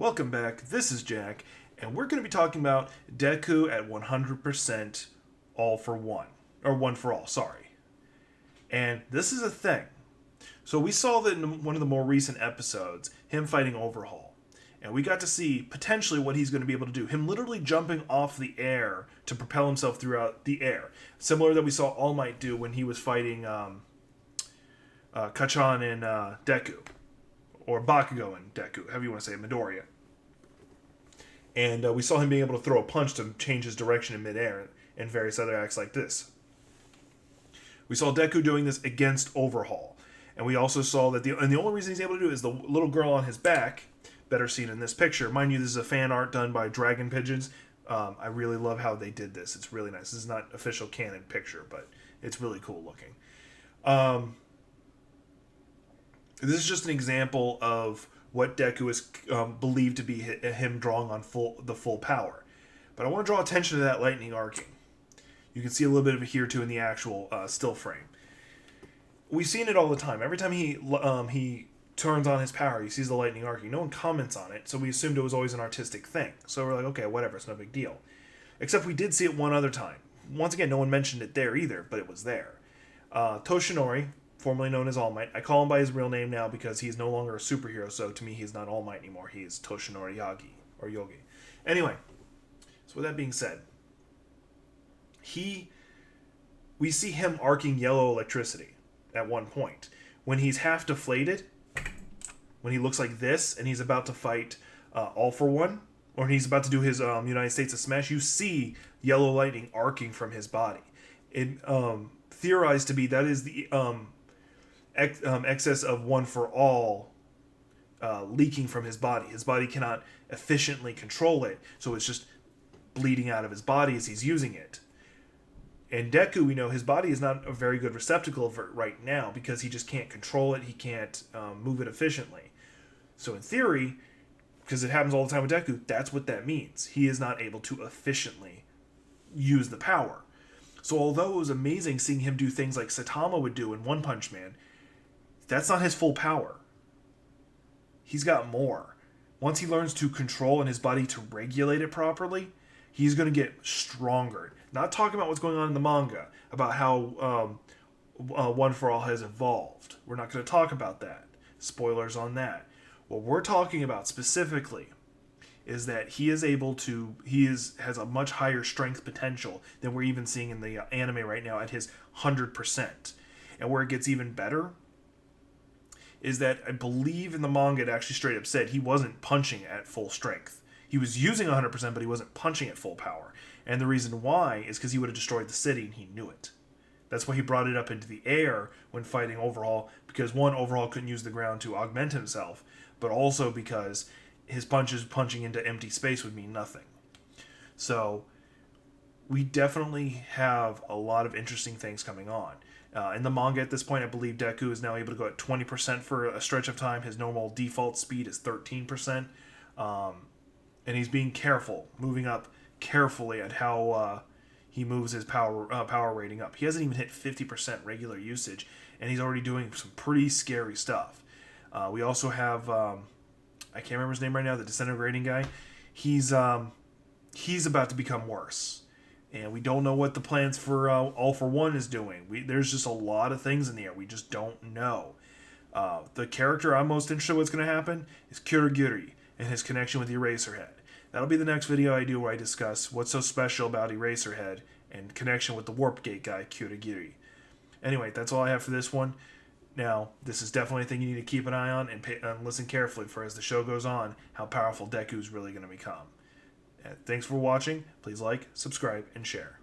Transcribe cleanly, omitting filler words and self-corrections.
Welcome back. This is Jack, and we're going to be talking about Deku at 100% all for one. Or one for all, sorry. And this is a thing. So we saw that in one of the more recent episodes, him fighting Overhaul. And we got to see potentially what he's going to be able to do. Him literally jumping off the air to propel himself throughout the air. Similar that we saw All Might do when he was fighting Kachan and Deku. Or Bakugo and Deku, however you want to say it, Midoriya. And we saw him being able to throw a punch to change his direction in midair and various other acts like this. We saw Deku doing this against Overhaul. And we also saw that the only reason he's able to do it is the little girl on his back, better seen in this picture. Mind you, this is a fan art done by Dragon Pigeons. I really love how they did this. It's really nice. This is not official canon picture, but it's really cool looking. This is just an example of what Deku is believed to be him drawing on the full power. But I want to draw attention to that lightning arcing. You can see a little bit of it here too in the actual still frame. We've seen it all the time. Every time he turns on his power, he sees the lightning arcing. No one comments on it, so we assumed it was always an artistic thing. So we're like, okay, whatever, it's no big deal. Except we did see it one other time. Once again, no one mentioned it there either, but it was there. Toshinori, formerly known as All Might. I call him by his real name now because he's no longer a superhero, so to me he's not All Might anymore. He is Toshinori Yogi. Anyway, so with that being said, we see him arcing yellow electricity at one point. When he's half deflated, when he looks like this, and he's about to fight All for One, or he's about to do his United States of Smash, you see yellow lightning arcing from his body. It theorized to be that is the excess of One for All leaking from his body. His body cannot efficiently control it, so it's just bleeding out of his body as he's using it. And Deku, we know his body is not a very good receptacle for it right now because he just can't control it. He can't move it efficiently. So in theory, because it happens all the time with Deku, that's what that means. He is not able to efficiently use the power. So although it was amazing seeing him do things like Saitama would do in One Punch Man, that's not his full power. He's got more. Once he learns to control and his body to regulate it properly, he's going to get stronger. Not talking about what's going on in the manga, about how One for All has evolved. We're not going to talk about that. Spoilers on that. What we're talking about specifically is that he has a much higher strength potential than we're even seeing in the anime right now at his 100%. And where it gets even better is that I believe in the manga it actually straight up said he wasn't punching at full strength. He was using 100%, but he wasn't punching at full power. And the reason why is because he would have destroyed the city, and he knew it. That's why he brought it up into the air when fighting Overhaul, because one, Overhaul couldn't use the ground to augment himself, but also because his punching into empty space would mean nothing. So we definitely have a lot of interesting things coming on. In the manga at this point, I believe Deku is now able to go at 20% for a stretch of time. His normal default speed is 13%. And he's being careful, moving up carefully at how he moves his power rating up. He hasn't even hit 50% regular usage, and he's already doing some pretty scary stuff. We also have, I can't remember his name right now, the disintegrating guy. He's about to become worse. And we don't know what the plans for All for One is doing. There's just a lot of things in the air. We just don't know. The character I'm most interested in what's going to happen is Kurogiri and his connection with Eraserhead. That'll be the next video I do where I discuss what's so special about Eraserhead and connection with the Warp Gate guy, Kurogiri. Anyway, that's all I have for this one. Now, this is definitely a thing you need to keep an eye on and listen carefully for as the show goes on, how powerful Deku is really going to become. Thanks for watching. Please like, subscribe, and share.